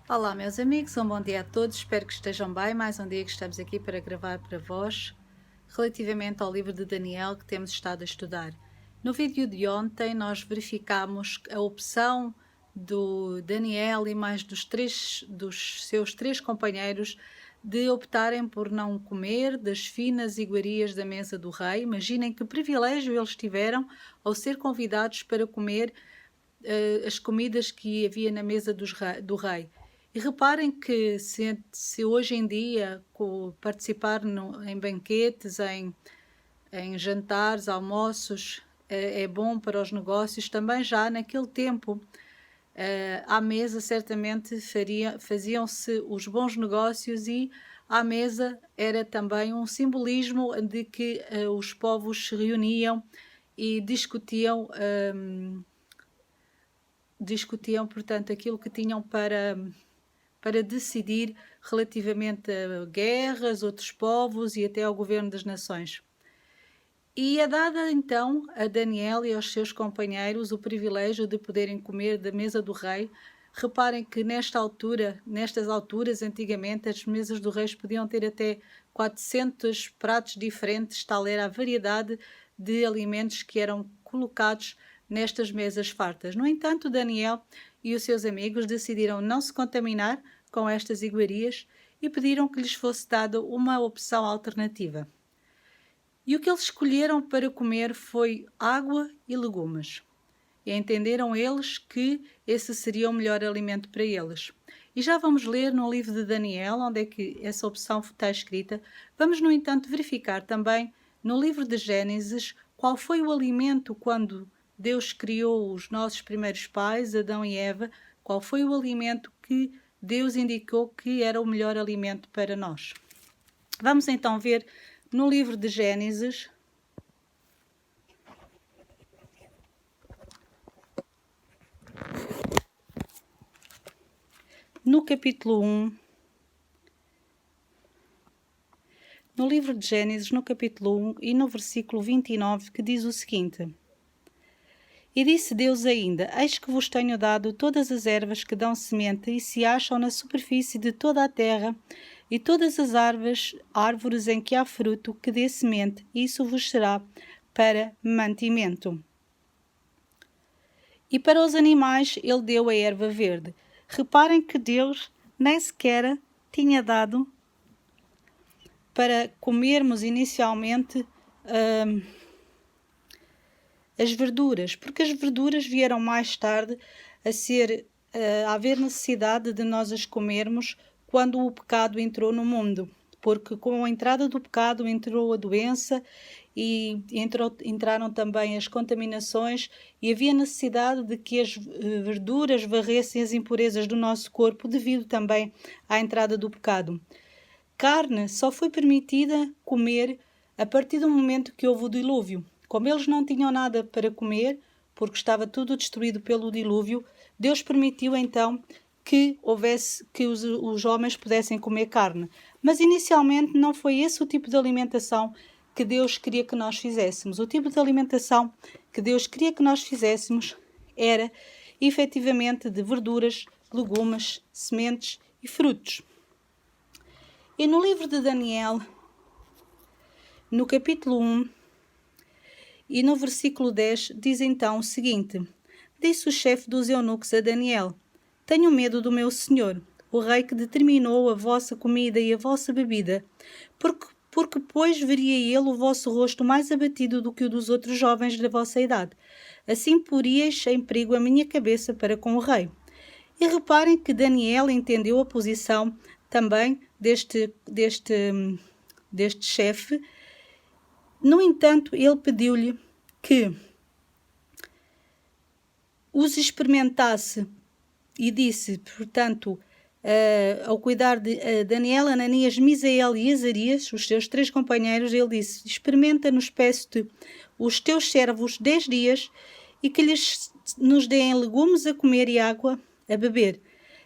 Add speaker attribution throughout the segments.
Speaker 1: Olá, meus amigos, um bom dia a todos. Espero que estejam bem. Mais um dia que estamos aqui para gravar para vós relativamente ao livro de Daniel que temos estado a estudar. No vídeo de ontem nós verificamos a opção do Daniel e mais dos seus três companheiros de optarem por não comer das finas iguarias da mesa do rei. Imaginem que privilégio eles tiveram ao ser convidados para comer as comidas que havia na mesa do rei. E reparem que se hoje em dia participar em banquetes, em jantares, almoços, é bom para os negócios, também já naquele tempo, à mesa certamente faziam-se os bons negócios e à mesa era também um simbolismo de que os povos se reuniam e discutiam, portanto, aquilo que tinham para decidir relativamente a guerras, outros povos e até ao governo das nações. E é dada então a Daniel e aos seus companheiros o privilégio de poderem comer da mesa do rei. Reparem que nestas alturas, antigamente, as mesas do rei podiam ter até 400 pratos diferentes, tal era a variedade de alimentos que eram colocados nestas mesas fartas. No entanto, Daniel e os seus amigos decidiram não se contaminar com estas iguarias e pediram que lhes fosse dada uma opção alternativa. E o que eles escolheram para comer foi água e legumes. E entenderam eles que esse seria o melhor alimento para eles. E já vamos ler no livro de Daniel, onde é que essa opção está escrita. Vamos, no entanto, verificar também no livro de Gênesis qual foi o alimento quando Deus criou os nossos primeiros pais, Adão e Eva, qual foi o alimento que Deus indicou que era o melhor alimento para nós. Vamos então ver no livro de Gênesis, no capítulo 1, no livro de Gênesis, no capítulo 1 e no versículo 29, que diz o seguinte: E disse Deus ainda: Eis que vos tenho dado todas as ervas que dão semente e se acham na superfície de toda a terra, e todas as árvores em que há fruto que dê semente, isso vos será para mantimento. E para os animais ele deu a erva verde. Reparem que Deus nem sequer tinha dado para comermos inicialmente as verduras, porque as verduras vieram mais tarde a haver necessidade de nós as comermos quando o pecado entrou no mundo, porque com a entrada do pecado entrou a doença e entraram também as contaminações e havia necessidade de que as verduras varressem as impurezas do nosso corpo devido também à entrada do pecado. Carne só foi permitida comer a partir do momento que houve o dilúvio. Como eles não tinham nada para comer, porque estava tudo destruído pelo dilúvio, Deus permitiu então que os homens pudessem comer carne. Mas inicialmente não foi esse o tipo de alimentação que Deus queria que nós fizéssemos. O tipo de alimentação que Deus queria que nós fizéssemos era efetivamente de verduras, legumes, sementes e frutos. E no livro de Daniel, no capítulo 1 e no versículo 10, diz então o seguinte: Disse o chefe dos eunucos a Daniel: Tenho medo do meu senhor, o rei que determinou a vossa comida e a vossa bebida, porque pois veria ele o vosso rosto mais abatido do que o dos outros jovens da vossa idade. Assim poríeis em perigo a minha cabeça para com o rei. E reparem que Daniel entendeu a posição também deste chefe. No entanto, ele pediu-lhe que os experimentasse e disse, portanto, ao cuidar de Daniel, Ananias, Misael e Azarias, os seus três companheiros, ele disse: Experimenta-nos, peço-te, os teus servos 10 dias e que nos deem legumes a comer e água a beber.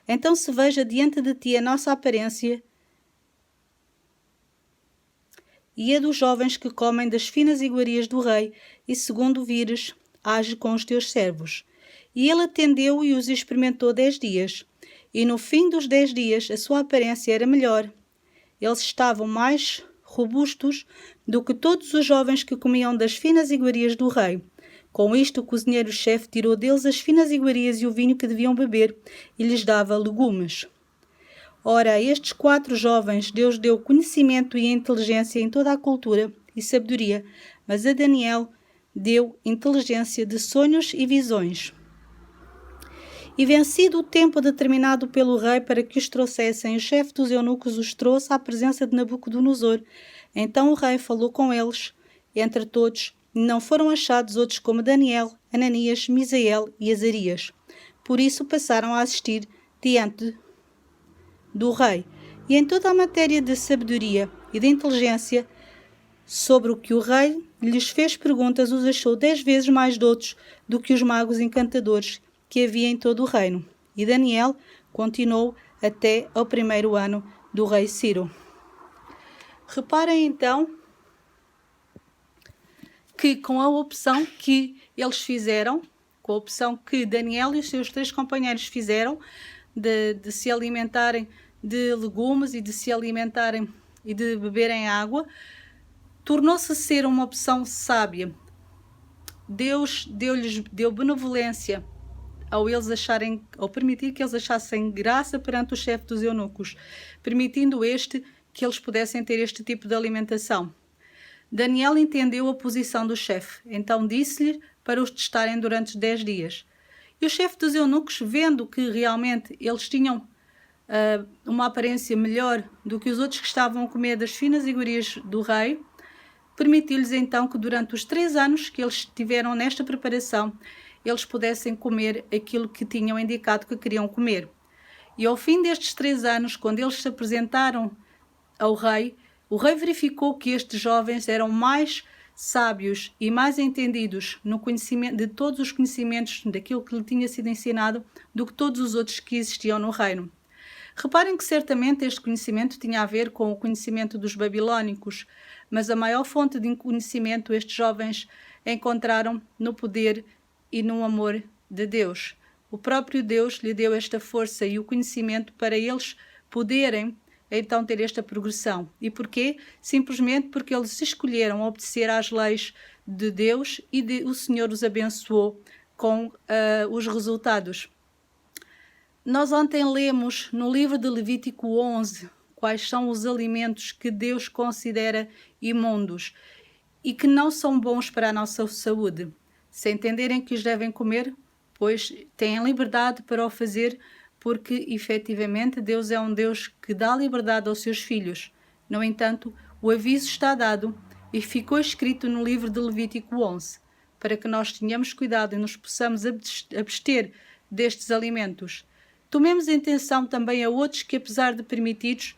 Speaker 1: Então se veja diante de ti a nossa aparência e a dos jovens que comem das finas iguarias do rei, e segundo vires, age com os teus servos. E ele atendeu e os experimentou 10 dias. e no fim dos 10 dias a sua aparência era melhor. Eles estavam mais robustos do que todos os jovens que comiam das finas iguarias do rei. Com isto, o cozinheiro-chefe tirou deles as finas iguarias e o vinho que deviam beber e lhes dava legumes. Ora, a estes 4 jovens Deus deu conhecimento e inteligência em toda a cultura e sabedoria, mas a Daniel deu inteligência de sonhos e visões. E vencido o tempo determinado pelo rei para que os trouxessem, o chefe dos eunucos os trouxe à presença de Nabucodonosor. Então o rei falou com eles, entre todos, e não foram achados outros como Daniel, Ananias, Misael e Azarias. Por isso passaram a assistir diante do rei. E em toda a matéria de sabedoria e de inteligência, sobre o que o rei lhes fez perguntas, os achou 10 vezes mais doutos do que os magos encantadores que havia em todo o reino. E Daniel continuou até ao 1º ano do rei Ciro. Reparem então que com a opção que eles fizeram, com a opção que Daniel e os seus 3 companheiros fizeram, de se alimentarem de legumes e de se alimentarem e de beberem água, tornou-se ser uma opção sábia. Deus deu benevolência ao permitir que eles achassem graça perante o chefe dos eunucos, permitindo que eles pudessem ter este tipo de alimentação. Daniel entendeu a posição do chefe, então disse-lhe para os testarem durante 10 dias. E o chefe dos eunucos, vendo que realmente eles tinham uma aparência melhor do que os outros que estavam a comer das finas iguarias do rei, permitiu-lhes então que durante os 3 anos que eles tiveram nesta preparação, eles pudessem comer aquilo que tinham indicado que queriam comer. E ao fim destes 3 anos, quando eles se apresentaram ao rei, o rei verificou que estes jovens eram mais sábios e mais entendidos no conhecimento de todos os conhecimentos daquilo que lhe tinha sido ensinado do que todos os outros que existiam no reino. Reparem que certamente este conhecimento tinha a ver com o conhecimento dos babilónicos, mas a maior fonte de conhecimento estes jovens encontraram no poder e no amor de Deus. O próprio Deus lhe deu esta força e o conhecimento para eles poderem então ter esta progressão. E porquê? Simplesmente porque eles escolheram obedecer às leis de Deus e o Senhor os abençoou com os resultados. Nós ontem lemos no livro de Levítico 11 quais são os alimentos que Deus considera imundos e que não são bons para a nossa saúde. Se entenderem que os devem comer, pois têm liberdade para o fazer, porque efetivamente Deus é um Deus que dá liberdade aos seus filhos. No entanto, o aviso está dado e ficou escrito no livro de Levítico 11, para que nós tenhamos cuidado e nos possamos abster destes alimentos. Tomemos atenção também a outros que, apesar de permitidos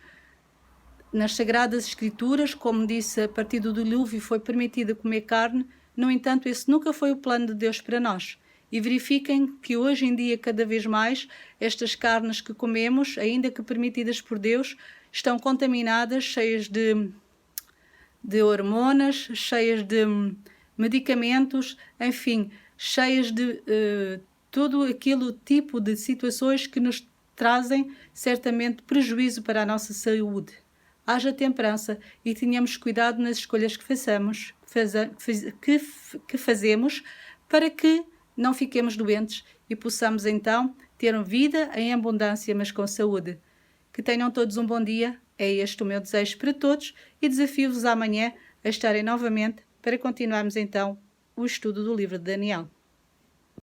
Speaker 1: nas Sagradas Escrituras, como disse, a partir do dilúvio foi permitido comer carne, no entanto, esse nunca foi o plano de Deus para nós. E verifiquem que hoje em dia, cada vez mais, estas carnes que comemos, ainda que permitidas por Deus, estão contaminadas, cheias de hormonas, cheias de medicamentos, enfim, cheias de todo aquele tipo de situações que nos trazem certamente prejuízo para a nossa saúde. Haja temperança e tenhamos cuidado nas escolhas que fazemos para que não fiquemos doentes e possamos então ter uma vida em abundância, mas com saúde. Que tenham todos um bom dia, é este o meu desejo para todos e desafio-vos amanhã a estarem novamente para continuarmos então o estudo do livro de Daniel.